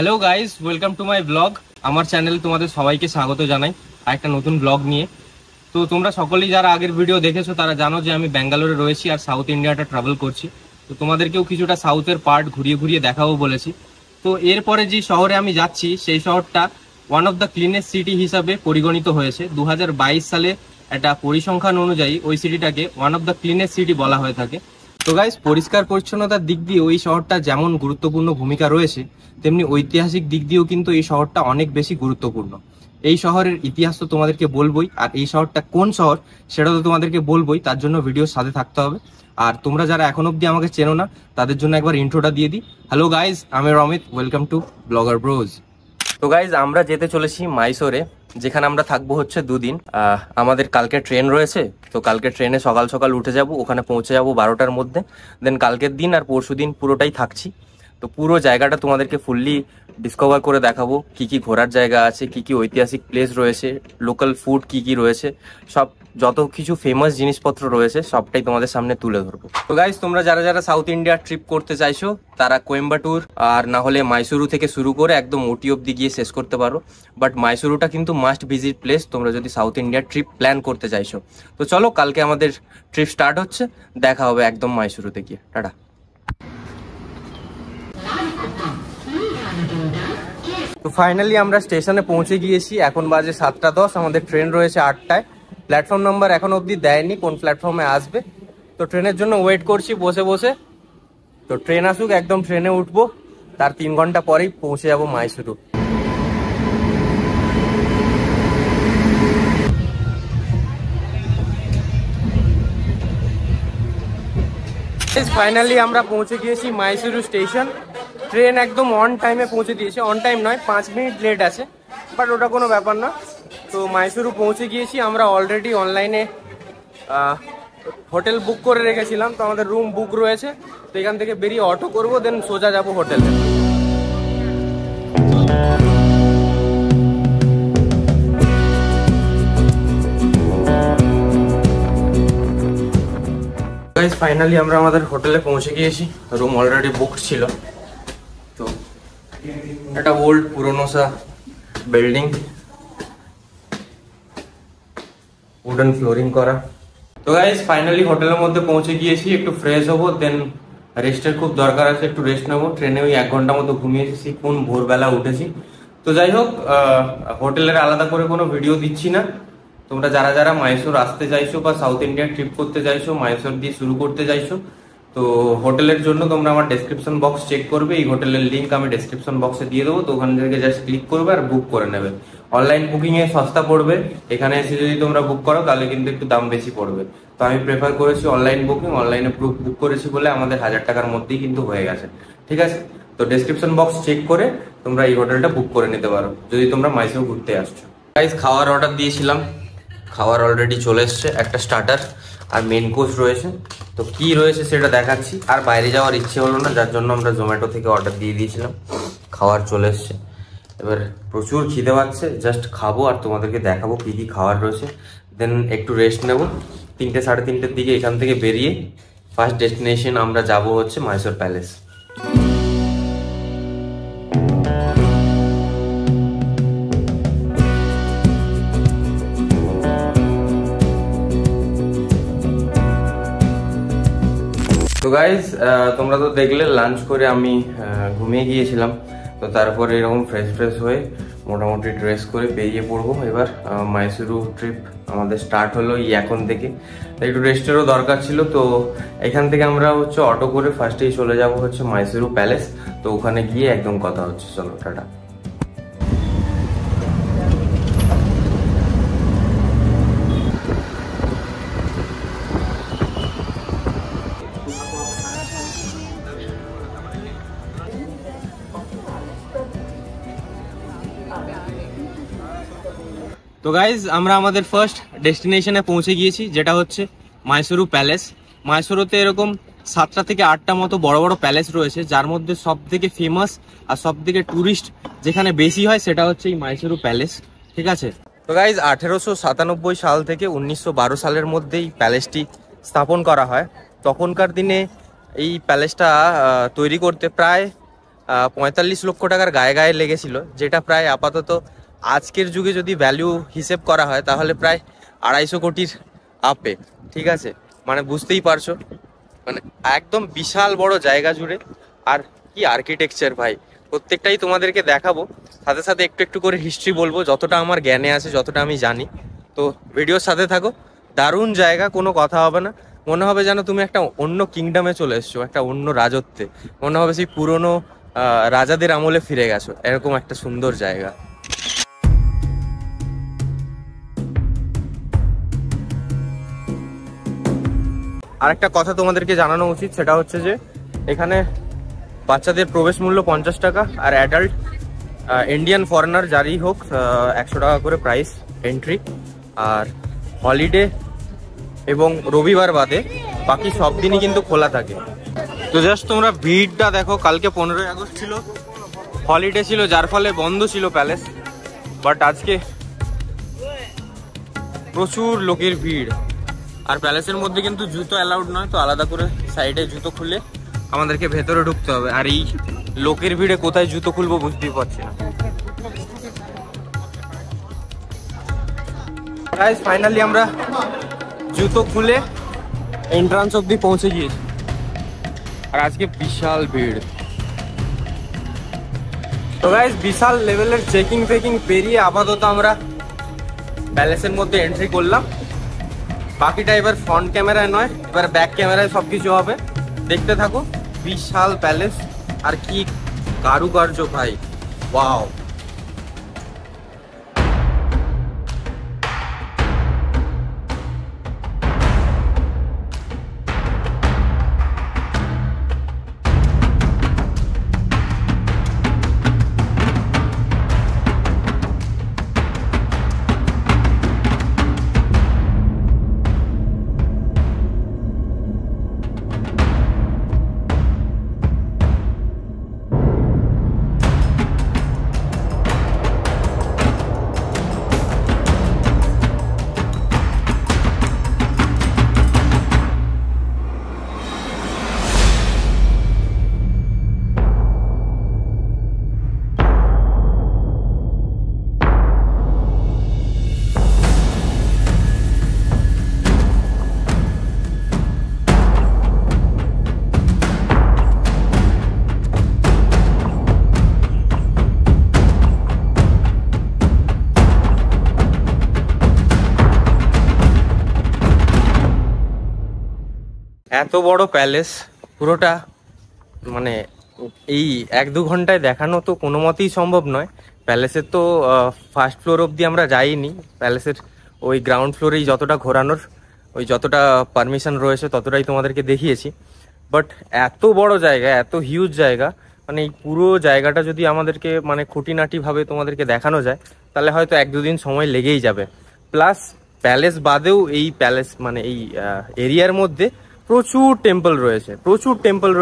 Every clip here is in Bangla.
Hello guys, welcome to my blog. আমার চ্যানেল তোমাদের সবাইকে স্বাগত জানাই আর একটা নতুন ব্লগ নিয়ে। তো তোমরা সকলেই যারা আগের ভিডিও দেখেছো তারা জানো যে আমি ব্যাঙ্গালোরে রয়েছি আর সাউথ ইন্ডিয়াটা ট্রাভেল করছি। তো তোমাদেরকেও কিছুটা সাউথের পার্ট ঘুরিয়ে ঘুরিয়ে দেখাবো বলেছি। তো এরপরে যে শহরে আমি যাচ্ছি সেই শহরটা one of the cleanest city হিসাবে পরিগণিত হয়েছে। 2022 সালে একটা পরিসংখ্যান অনুযায়ী ওই সিটিটাকে one of the cleanest city বলা হয়ে থাকে। তো গাইস, পরিষ্কার পরিচ্ছন্নতার দিক দিয়ে ওই শহরটা যেমন গুরুত্বপূর্ণ ভূমিকা রয়েছে, তেমনি ঐতিহাসিক দিক দিয়েও কিন্তু এই শহরটা অনেক বেশি গুরুত্বপূর্ণ। এই শহরের ইতিহাস তো তোমাদেরকে বলবোই, আর এই শহরটা কোন শহর সেটা তো তোমাদেরকে বলবোই। তার জন্য ভিডিওর সাথে থাকতে হবে। আর তোমরা যারা এখন অব্দি আমাকে চেনো না তাদের জন্য একবার ইন্ট্রোটা দিয়ে দিই। হ্যালো গাইজ, আমি Ramit, welcome to blogger Broz. তো গাইজ, আমরা যেতে চলেছি মাইসোরে, যেখানে আমরা থাকবো হচ্ছে 2 দিন। আমাদের কালকে ট্রেন রয়েছে, তো কালকে ট্রেনে সকাল সকাল উঠে যাব, ওখানে পৌঁছে যাব 12টার মধ্যে। দেন কালকের দিন আর পরশু দিন পুরোটাই থাকছি। তো পুরো জায়গাটা তোমাদেরকে ফুললি ডিসকভার করে দেখাবো, কি কি ঘোরার জায়গা আছে, কি কি ঐতিহাসিক প্লেস রয়েছে, লোকাল ফুড কি কি রয়েছে, সব যত কিছু ফেমাস জিনিসপত্র রয়েছে সবটাই তোমাদের সামনে তুলে ধরবো। তো গাইজ, তোমরা যারা যারা সাউথ ইন্ডিয়া ট্রিপ করতে চাইছো তারা কোয়েম্বাটুর আর না হলে মাইসুরু থেকে শুরু করে একদম ওটি অব্দি গিয়ে শেষ করতে পারো। বাট মাইসুরুটা কিন্তু মাস্ট ভিজিট প্লেস তোমরা যদি সাউথ ইন্ডিয়া ট্রিপ প্ল্যান করতে চাইছো। তো চলো, কালকে আমাদের ট্রিপ স্টার্ট হচ্ছে, দেখা হবে একদম মাইসুরুতে গিয়ে। টাটা। তো ফাইনালি আমরা স্টেশনে পৌঁছে গিয়েছি, এখন বাজে 7টা 10। আমাদের ট্রেন রয়েছে 8টায়। প্ল্যাটফর্ম নাম্বার এখন অবধি দেয়নি কোন প্ল্যাটফর্মে আসবে, তো ট্রেনের জন্য ওয়েট করছি বসে বসে। তো ট্রেন আসুক, একদম ট্রেনে উঠবো, তার 3 ঘন্টা পরেই পৌঁছে যাবো মাইসুরু। ফাইনালি আমরা পৌঁছে গিয়েছি মাইসুরু স্টেশন। ট্রেন একদম অন টাইমে পৌঁছে দিয়েছে, অন টাইম নয়, 5 মিনিট লেট আছে, বাট ওটা কোনো ব্যাপার না। তো মাইসুরু পৌঁছে গিয়েছি। আমরা অলরেডি অনলাইনে হোটেল বুক করে রেখেছিলাম, তো আমাদের রুম বুক রয়েছে। তো এখান থেকে বেরিয়ে অটো করবো, দেন সোজা যাবো হোটেলে। ফাইনালি আমরা আমাদের হোটেলে পৌঁছে গিয়েছি। রুম অলরেডি বুকড ছিল। তো একটা ওল্ড পুরনো সা বিল্ডিং, উডেন ফ্লোরিং করা। তো গাইস, ফাইনালি হোটেলের মধ্যে পৌঁছে গিয়েছি। একটু ফ্রেশ হবো, দেন রেস্টের খুব দরকার আছে, একটু রেস্ট নেবো। ট্রেনে ওই 1 ঘন্টা মতো ঘুমিয়েছি, কোন ভোরবেলা উঠেছি। তো যাই হোক, হোটেলের আলাদা করে কোনো ভিডিও দিচ্ছি না। তোমরা যারা যারা মাইসোর আসতে চাইছো বা সাউথ ইন্ডিয়া ট্রিপ করতে চাইছো, মাইসোর দিয়ে শুরু করতে চাইছো, তো হোটেলের জন্য তোমরা আমার ডেসক্রিপশন বক্স চেক করবে। এই হোটেলের লিঙ্ক আমি ডেসক্রিপশন বক্সে দিয়ে দেবো, তো ওখান থেকে জাস্ট ক্লিক করবে আর বুক করে নেবে। অনলাইন বুকিং এ সস্তা পড়বে, এখানে এসে যদি তোমরা বুক করো তাহলে কিন্তু একটু দাম বেশি পড়বে। তো আমি প্রেফার করেছি অনলাইন বুকিং। অনলাইনে বুক করেছি বলে আমাদের 1000 টাকার মধ্যেই কিন্তু হয়ে গেছে। ঠিক আছে, তো ডেসক্রিপশন বক্স চেক করে তোমরা এই হোটেলটা বুক করে নিতে পারো যদি তোমরা মাইসোর ঘুরতে আসছো। গাইস, খাওয়ার অর্ডার দিয়েছিলাম, খাবার অলরেডি চলে এসছে। একটা স্টার্টার আর মেন কোর্স রয়েছে। তো কি রয়েছে সেটা দেখাচ্ছি। আর বাইরে যাওয়ার ইচ্ছে হলো না, যার জন্য আমরা জোম্যাটো থেকে অর্ডার দিয়ে দিয়েছিলাম। খাবার চলে এসছে, এবার প্রচুর খিদে পাচ্ছে, জাস্ট খাবো আর তোমাদেরকে দেখাবো কি কি খাবার রয়েছে। দেন একটু রেস্ট নেবো। 3টে 3:30-র দিকে এখান থেকে বেরিয়ে ফার্স্ট ডেস্টিনেশন আমরা যাব হচ্ছে মাইসোর প্যালেস। তো গাইজ, তোমরা তো দেখলে লাঞ্চ করে আমি ঘুমিয়ে গিয়েছিলাম। তো তারপরে এরকম ফ্রেশ হয়ে মোটামুটি ড্রেস করে বেরিয়ে পড়বো। এবার মাইসুরু ট্রিপ আমাদের স্টার্ট হলো এখন থেকে। একটু রেস্টেরও দরকার ছিল, তো এখান থেকে আমরা হচ্ছে অটো করে ফার্স্টেই চলে যাব হচ্ছে মাইসুরু প্যালেস। তো ওখানে গিয়ে একদম কথা হচ্ছে। চলো, টাটা। তো গাইজ, আমরা আমাদের ফার্স্ট ডেস্টিনেশনে পৌঁছে গিয়েছি, যেটা হচ্ছে মাইসুরু প্যালেস। মাইসুরুতে এরকম 7টা থেকে 8টা মতো বড় বড় প্যালেস রয়েছে, যার মধ্যে সব থেকে ফেমাস আর সব থেকে টুরিস্ট যেখানে বেশি হয় সেটা হচ্ছে এই মাইসুরু প্যালেস। ঠিক আছে, তো গাইজ 1897 সাল থেকে 1912 সালের মধ্যে এই প্যালেসটি স্থাপন করা হয়। তখনকার দিনে এই প্যালেসটা তৈরি করতে প্রায় 45 লক্ষ টাকার গায়ে গায়ে লেগেছিল, যেটা প্রায় আপাতত আজকের যুগে যদি ভ্যালু হিসেব করা হয় তাহলে প্রায় 250 কোটির আপে। ঠিক আছে, মানে বুঝতেই পারছো, মানে একদম বিশাল বড় জায়গা জুড়ে। আর কি আর্কিটেকচার ভাই, প্রত্যেকটাই তোমাদেরকে দেখাবো, সাথে সাথে একটু একটু করে হিস্ট্রি বলবো যতটা আমার জ্ঞানে আছে, যতটা আমি জানি। তো ভিডিওর সাথে থাকো। দারুণ জায়গা, কোনো কথা হবে না, মনে হবে যেন তুমি একটা অন্য কিংডমে চলে এসছো, একটা অন্য রাজত্বে, মনে হবে সেই পুরনো রাজাদের আমলে ফিরে গেছো, এরকম একটা সুন্দর জায়গা। আরেকটা কথা তোমাদেরকে জানানো উচিত, সেটা হচ্ছে যে এখানে বাচ্চাদের প্রবেশ মূল্য 50 টাকা, আর অ্যাডাল্ট ইন্ডিয়ান ফরেনার যারই হোক 100 টাকা করে প্রাইস এন্ট্রি। আর হলিডে এবং রবিবার বাদে বাকি সব দিনই কিন্তু খোলা থাকে। তো জাস্ট তোমরা ভিড়টা দেখো, কালকে 15ই আগস্ট ছিল, হলিডে ছিল, যার ফলে বন্ধ ছিল প্যালেস, বাট আজকে প্রচুর লোকের ভিড়। আর প্যালেসের মধ্যে কিন্তু জুতো অ্যালাউড নয়, তো আলাদা করে সাইডে জুতো খুলে আমাদেরকে ভেতরে ঢুকতে হবে। আর এই লোকের ভিড়ে কোথায় জুতো খুলবো বুঝতেই পারছি না। গাইস ফাইনালি আমরা জুতো খুলে এন্ট্রান্স অবধি পৌঁছে গিয়েছি, আর আজকে বিশাল ভিড়। তো গাইস বিশাল লেভেলের চেকিং ফেকিং পেরিয়ে আপাতত আমরা প্যালেসের মধ্যে এন্ট্রি করলাম। বাকিটা এবার ফ্রন্ট ক্যামেরায় নয়, এবার ব্যাক ক্যামেরায় সবকিছু হবে, দেখতে থাকো। বিশাল প্যালেস, আর কি কারুকার্য ভাই, ওয়াও। এত বড় প্যালেস পুরোটা, মানে এই 1-2 ঘন্টায় দেখানো তো কোনো মতেই সম্ভব নয়। প্যালেসের তো ফার্স্ট ফ্লোর অবধি আমরা যাইনি, প্যালেসের ওই গ্রাউন্ড ফ্লোরেই যতটা ঘোরানোর, ওই যতটা পারমিশন রয়েছে ততটাই তোমাদেরকে দেখিয়েছি। বাট এত বড় জায়গা, এত হিউজ জায়গা, মানে এই পুরো জায়গাটা যদি আমাদেরকে মানে খুঁটিনাটিভাবে তোমাদেরকে দেখানো যায় তাহলে হয়তো 1-2 দিন সময় লেগেই যাবে। প্লাস প্যালেস বাদেও এই প্যালেস মানে এই এরিয়ার মধ্যে প্রচুর টেম্পল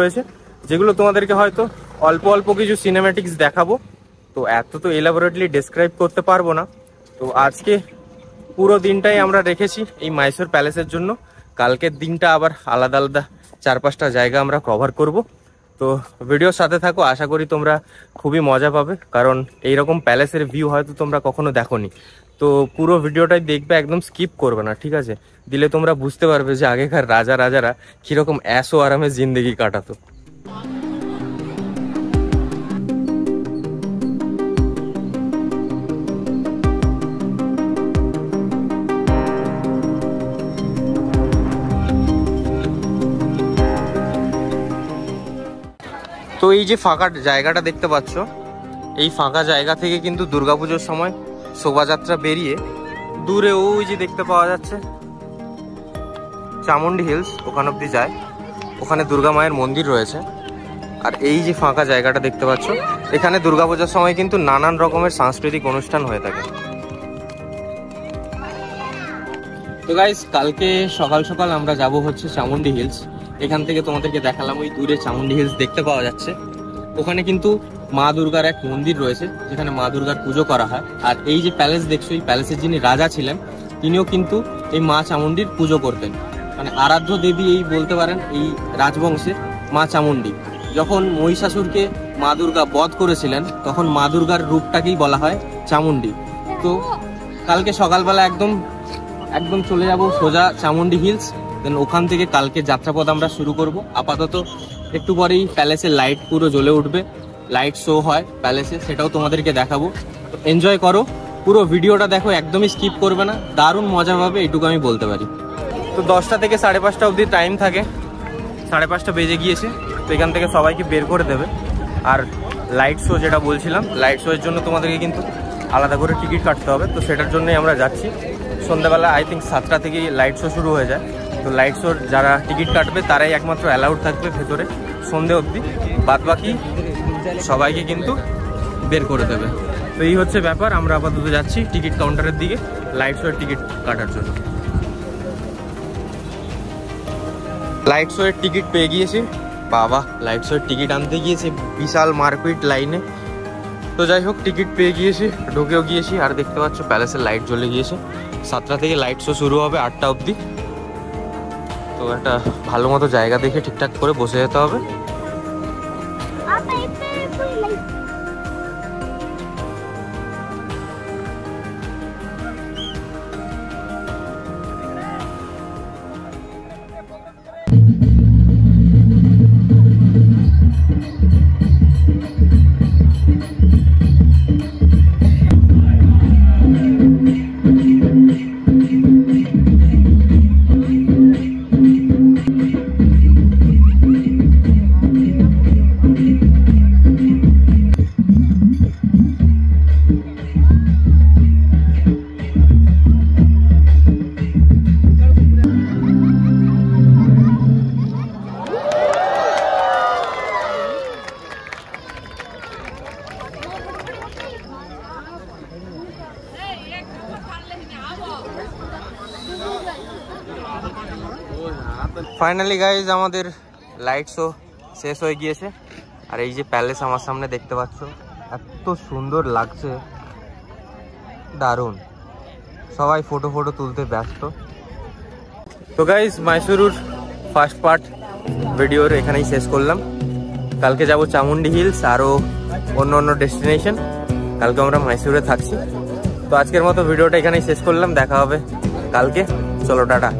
রয়েছে, যেগুলো তোমাদেরকে হয়তো অল্প অল্প কিছু সিনেম্যাটিক্স দেখাবো, তো এত তো এলাবোরেটলি ডেসক্রাইব করতে পারবো না। তো আজকে পুরো দিনটাই আমরা রেখেছি এই মাইসোর প্যালেসের জন্য, কালকের দিনটা আবার আলাদা আলাদা 4-5টা জায়গা আমরা কভার করব। তো ভিডিওর সাথে থাকো, আশা করি তোমরা খুবই মজা পাবে, কারণ এইরকম প্যালেসের ভিউ হয়তো তোমরা কখনো দেখোনি। তো পুরো ভিডিওটাই দেখবে, একদম স্কিপ করবে না, ঠিক আছে? দিলে তোমরা বুঝতে পারবে যে আগেকার রাজারা কিরকম এসো আরামে জিন্দেগি কাটাতো। তো এই যে ফাঁকা জায়গাটা দেখতে পাচ্ছ, এই ফাঁকা জায়গা থেকে কিন্তু দুর্গাপুজোর সময় শোভাযাত্রা বেরিয়ে দূরে ওই যে দেখতে পাওয়া যাচ্ছে চামুন্ডি হিলস, ওখান অব্দি যায়, ওখানে দুর্গা মায়ের মন্দির রয়েছে। আর এই যে ফাঁকা জায়গাটা দেখতে পাচ্ছ, এখানে দুর্গাপূজার সময় কিন্তু নানান রকমের সাংস্কৃতিক অনুষ্ঠান হয়ে থাকে। তো গাইস কালকে সকাল সকাল আমরা যাব হচ্ছে চামুন্ডি হিলস। এখান থেকে তোমাদেরকে দেখালাম ওই দূরে চামুন্ডি হিলস দেখতে পাওয়া যাচ্ছে, ওখানে কিন্তু মা দুর্গার এক মন্দির রয়েছে যেখানে মা দুর্গার পুজো করা হয়। আর এই যে প্যালেস দেখছো, এই প্যালেসের যিনি রাজা ছিলেন তিনিও কিন্তু এই মা চামুন্ডির পুজো করতেন, মানে আরাধ্য দেবী এই বলতে পারেন এই রাজবংশের মা চামুন্ডি। যখন মহিষাসুরকে মা দুর্গা বধ করেছিলেন তখন মা দুর্গার রূপটাকেই বলা হয় চামুন্ডি। তো কালকে সকালবেলা একদম চলে যাব সোজা চামুন্ডি হিলস, দেন ওখান থেকে কালকে যাত্রাপথ আমরা শুরু করব। আপাতত একটু পরেই প্যালেসের লাইট পুরো জ্বলে উঠবে, লাইট শো হয় প্যালেসে, সেটাও তোমাদেরকে দেখাবো। তো এনজয় করো, পুরো ভিডিওটা দেখো, একদমই স্কিপ করবে না, দারুণ মজা পাবে, এইটুকু আমি বলতে পারি। তো 10টা থেকে 5:30 অবধি টাইম থাকে, 5:30 বেজে গিয়েছে। তো এখান থেকে সবাইকে বের করে দেবে। আর লাইট শো যেটা বলছিলাম, লাইট শোয়ের জন্য তোমাদেরকে কিন্তু আলাদা করে টিকিট কাটতে হবে। তো সেটার জন্যই আমরা যাচ্ছি। সন্ধ্যাবেলা আই থিঙ্ক 7টা থেকে লাইট শো শুরু হয়ে যায়। তো লাইট শোর যারা টিকিট কাটবে তারাই একমাত্র অ্যালাউড থাকবে ভেতরে সন্ধে অবধি, বাদবাকি সবাইকে কিন্তু বের করে দেবে। তো এই হচ্ছে ব্যাপার। আমরা আপাতত যাচ্ছি টিকিট কাউন্টারের দিকে লাইট শোয়ের টিকিট কাটার জন্য। লাইট শোয়ের টিকিট পেয়ে গিয়েছি। বাবা, লাইট শোয়ের টিকিট আনতে গিয়েছি বিশাল মারপিট লাইনে। তো যাই হোক, টিকিট পেয়ে গিয়েছি, ঢুকেও গিয়েছি। আর দেখতে পাচ্ছ প্যালেসের লাইট জ্বলে গিয়েছে। 7টা থেকে লাইট শো শুরু হবে 8টা অবধি। তো একটা ভালো মতো জায়গা দেখে ঠিকঠাক করে বসে যেতে হবে। ফাইনালি গাইজ আমাদের লাইট শো শেষ হয়ে গিয়েছে। আর এই যে প্যালেস আমার সামনে দেখতে পাচ্ছ, এত সুন্দর লাগছে, দারুণ। সবাই ফটো তুলতে ব্যস্ত। তো গাইজ মাইসুরুর ফার্স্ট পার্ট ভিডিওর এখানেই শেষ করলাম। কালকে যাব চামুন্ডি হিলস, আরও অন্য ডেস্টিনেশন। কালকে আমরা মাইসুরে থাকছি। তো আজকের মতো ভিডিওটা এখানেই শেষ করলাম, দেখা হবে কালকে। চলো টাটা।